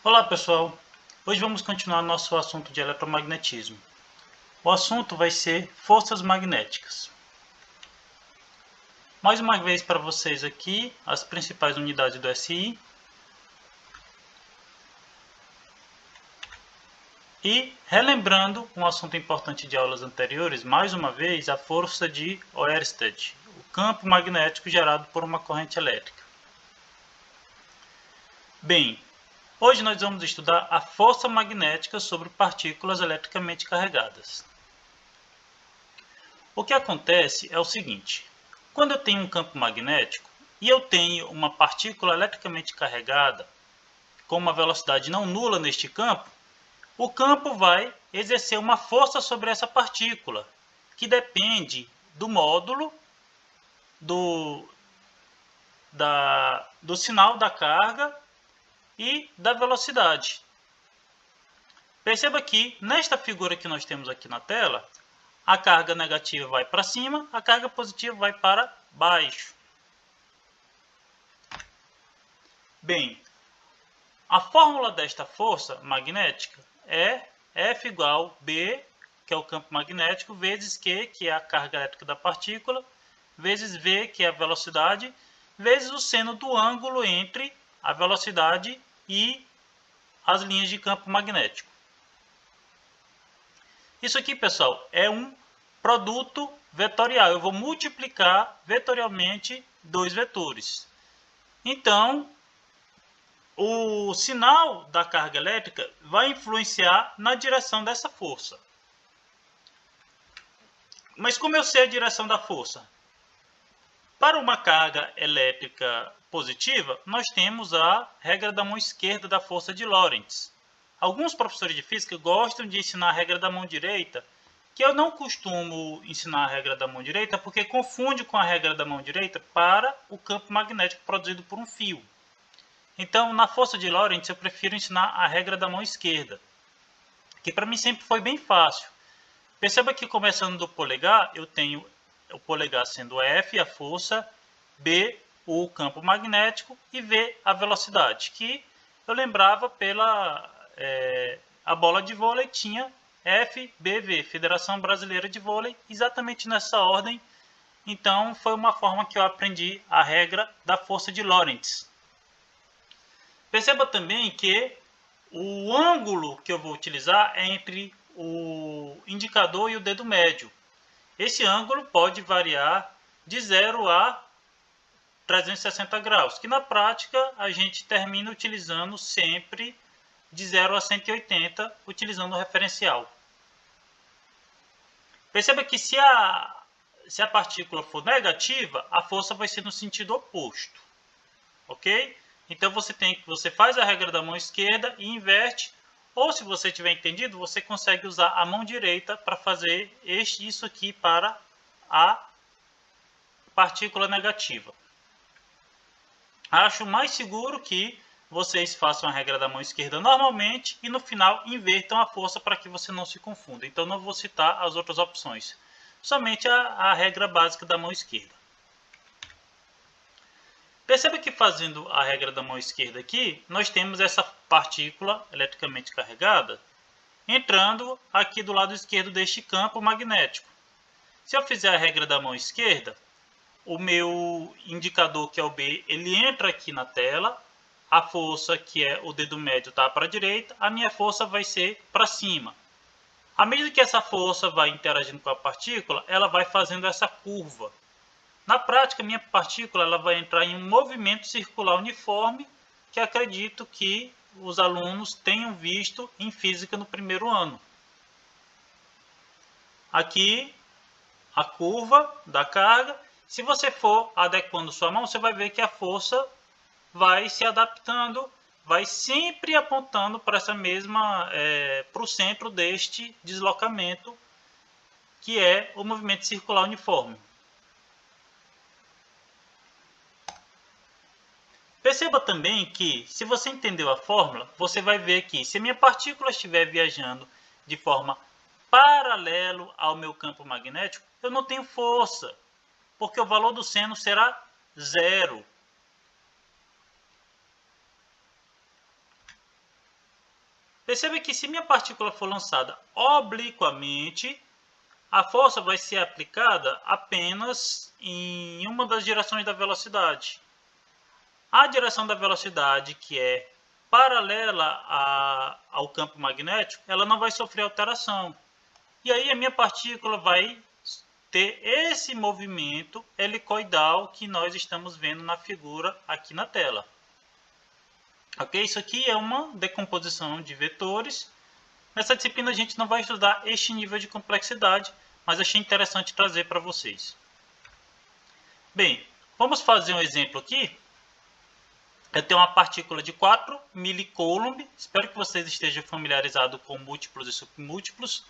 Olá pessoal, hoje vamos continuar nosso assunto de eletromagnetismo. O assunto vai ser forças magnéticas. Mais uma vez para vocês aqui as principais unidades do SI. E relembrando um assunto importante de aulas anteriores, mais uma vez a força de Oersted, o campo magnético gerado por uma corrente elétrica. Bem, hoje nós vamos estudar a força magnética sobre partículas eletricamente carregadas. O que acontece é o seguinte: quando eu tenho um campo magnético e eu tenho uma partícula eletricamente carregada com uma velocidade não nula neste campo, o campo vai exercer uma força sobre essa partícula, que depende do módulo do sinal da carga e da velocidade. Perceba que nesta figura que nós temos aqui na tela, a carga negativa vai para cima, a carga positiva vai para baixo. Bem, a fórmula desta força magnética é F igual B, que é o campo magnético, vezes Q, que é a carga elétrica da partícula, vezes V, que é a velocidade, vezes o seno do ângulo entre a velocidade e as linhas de campo magnético. Isso aqui, pessoal, é um produto vetorial. Eu vou multiplicar vetorialmente dois vetores. Então, o sinal da carga elétrica vai influenciar na direção dessa força. Mas como eu sei a direção da força? Para uma carga elétrica positiva, nós temos a regra da mão esquerda da força de Lorentz. Alguns professores de física gostam de ensinar a regra da mão direita, que eu não costumo ensinar a regra da mão direita porque confunde com a regra da mão direita para o campo magnético produzido por um fio. Então, na força de Lorentz, eu prefiro ensinar a regra da mão esquerda, que para mim sempre foi bem fácil. Perceba que começando do polegar, eu tenho o polegar sendo F, a força, B, o campo magnético, e V, a velocidade, que eu lembrava pela a bola de vôlei tinha FBV, Federação Brasileira de Vôlei, exatamente nessa ordem. Então, foi uma forma que eu aprendi a regra da força de Lorentz. Perceba também que o ângulo que eu vou utilizar é entre o indicador e o dedo médio. Esse ângulo pode variar de 0 a 360 graus, que na prática a gente termina utilizando sempre de 0 a 180, utilizando o referencial. Perceba que se a partícula for negativa, a força vai ser no sentido oposto, ok? Então você faz a regra da mão esquerda e inverte, ou se você tiver entendido, você consegue usar a mão direita para fazer isso aqui para a partícula negativa. Acho mais seguro que vocês façam a regra da mão esquerda normalmente e no final invertam a força para que você não se confunda. Então não vou citar as outras opções, somente a regra básica da mão esquerda. Perceba que fazendo a regra da mão esquerda aqui, nós temos essa partícula eletricamente carregada entrando aqui do lado esquerdo deste campo magnético. Se eu fizer a regra da mão esquerda, o meu indicador, que é o B, ele entra aqui na tela, a força, que é o dedo médio, está para a direita, a minha força vai ser para cima. À medida que essa força vai interagindo com a partícula, ela vai fazendo essa curva. Na prática, minha partícula ela vai entrar em um movimento circular uniforme, que acredito que os alunos tenham visto em física no primeiro ano. Aqui, a curva da carga. Se você for adequando sua mão, você vai ver que a força vai se adaptando, vai sempre apontando para essa mesma, para o centro deste deslocamento, que é o movimento circular uniforme. Perceba também que, se você entendeu a fórmula, você vai ver que se a minha partícula estiver viajando de forma paralelo ao meu campo magnético, eu não tenho força, porque o valor do seno será zero. Perceba que se minha partícula for lançada obliquamente, a força vai ser aplicada apenas em uma das direções da velocidade. A direção da velocidade, que é paralela ao campo magnético, ela não vai sofrer alteração. E aí a minha partícula vai ter esse movimento helicoidal que nós estamos vendo na figura aqui na tela. Ok? Isso aqui é uma decomposição de vetores. Nessa disciplina a gente não vai estudar este nível de complexidade, mas achei interessante trazer para vocês. Bem, vamos fazer um exemplo aqui. Eu tenho uma partícula de 4 milicoulomb. Espero que vocês estejam familiarizados com múltiplos e submúltiplos.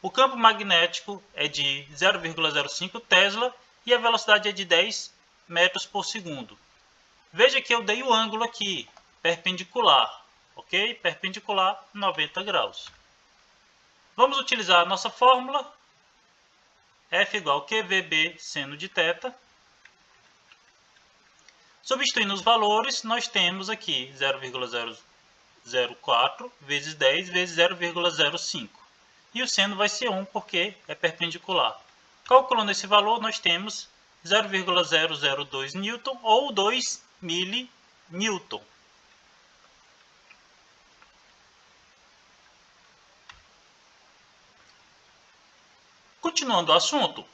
O campo magnético é de 0,05 Tesla e a velocidade é de 10 metros por segundo. Veja que eu dei o ângulo aqui, perpendicular, ok? Perpendicular 90 graus. Vamos utilizar a nossa fórmula, F igual a QVB seno de θ. Substituindo os valores, nós temos aqui 0,004 vezes 10 vezes 0,05. E o seno vai ser 1 porque é perpendicular. Calculando esse valor, nós temos 0,002 newton ou 2 milnewton. Continuando o assunto,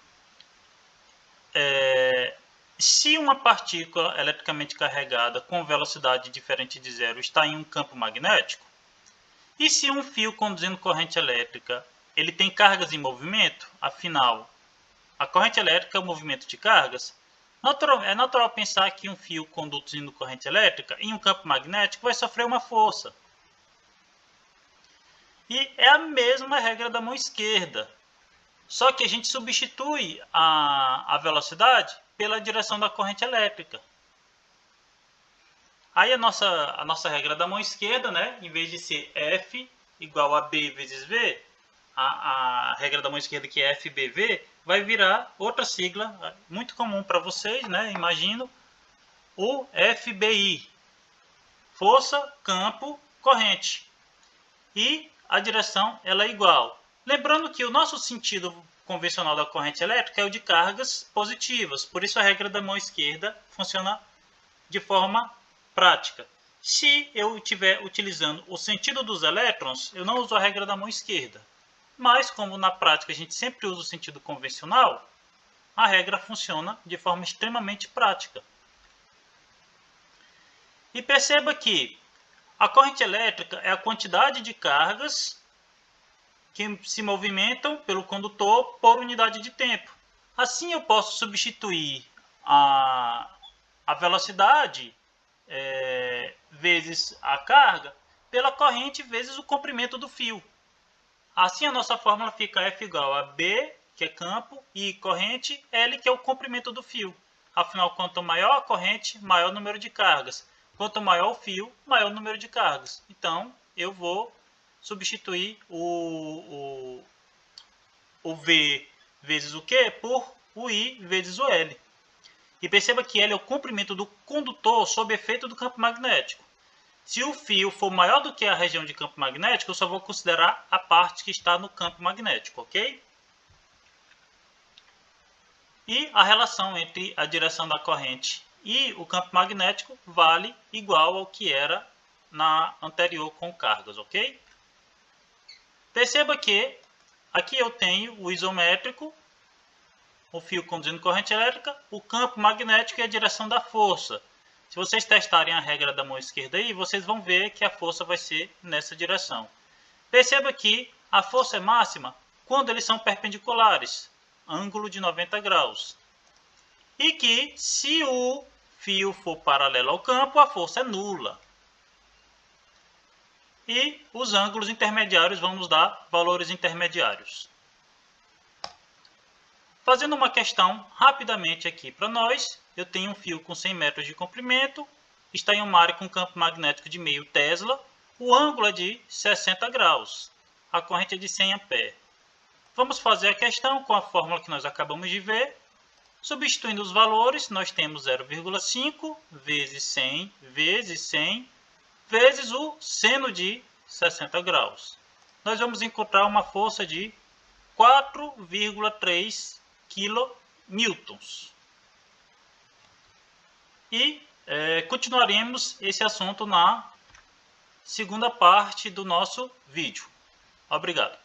se uma partícula eletricamente carregada com velocidade diferente de zero está em um campo magnético, e se um fio conduzindo corrente elétrica ele tem cargas em movimento, afinal, a corrente elétrica é o movimento de cargas, é natural pensar que um fio conduzindo corrente elétrica em um campo magnético vai sofrer uma força. E é a mesma regra da mão esquerda, só que a gente substitui a velocidade pela direção da corrente elétrica. Aí a nossa regra da mão esquerda, né, em vez de ser F igual a B vezes V, a regra da mão esquerda, que é FBV, vai virar outra sigla muito comum para vocês, né? Imagino, o FBI, força, campo, corrente. E a direção ela é igual. Lembrando que o nosso sentido convencional da corrente elétrica é o de cargas positivas, por isso a regra da mão esquerda funciona de forma prática. Se eu estiver utilizando o sentido dos elétrons, eu não uso a regra da mão esquerda. Mas, como na prática a gente sempre usa o sentido convencional, a regra funciona de forma extremamente prática. E perceba que a corrente elétrica é a quantidade de cargas que se movimentam pelo condutor por unidade de tempo. Assim eu posso substituir a velocidade vezes a carga pela corrente vezes o comprimento do fio. Assim a nossa fórmula fica F igual a B, que é campo, e corrente, L, que é o comprimento do fio. Afinal, quanto maior a corrente, maior o número de cargas. Quanto maior o fio, maior o número de cargas. Então, eu vou substituir o V vezes o Q por o I vezes o L. E perceba que L é o comprimento do condutor sob efeito do campo magnético. Se o fio for maior do que a região de campo magnético, eu só vou considerar a parte que está no campo magnético, ok? E a relação entre a direção da corrente e o campo magnético vale igual ao que era na anterior com cargas, ok? Perceba que aqui eu tenho o isométrico, o fio conduzindo corrente elétrica, o campo magnético e a direção da força. Se vocês testarem a regra da mão esquerda aí, vocês vão ver que a força vai ser nessa direção. Perceba que a força é máxima quando eles são perpendiculares, ângulo de 90 graus. E que se o fio for paralelo ao campo, a força é nula. E os ângulos intermediários vão nos dar valores intermediários. Fazendo uma questão rapidamente aqui para nós, eu tenho um fio com 100 metros de comprimento, está em uma área com campo magnético de meio Tesla, o ângulo é de 60 graus, a corrente é de 100 A. Vamos fazer a questão com a fórmula que nós acabamos de ver. Substituindo os valores, nós temos 0,5 vezes 100 vezes 100 vezes o seno de 60 graus. Nós vamos encontrar uma força de 4,3 kN. E continuaremos esse assunto na segunda parte do nosso vídeo. Obrigado.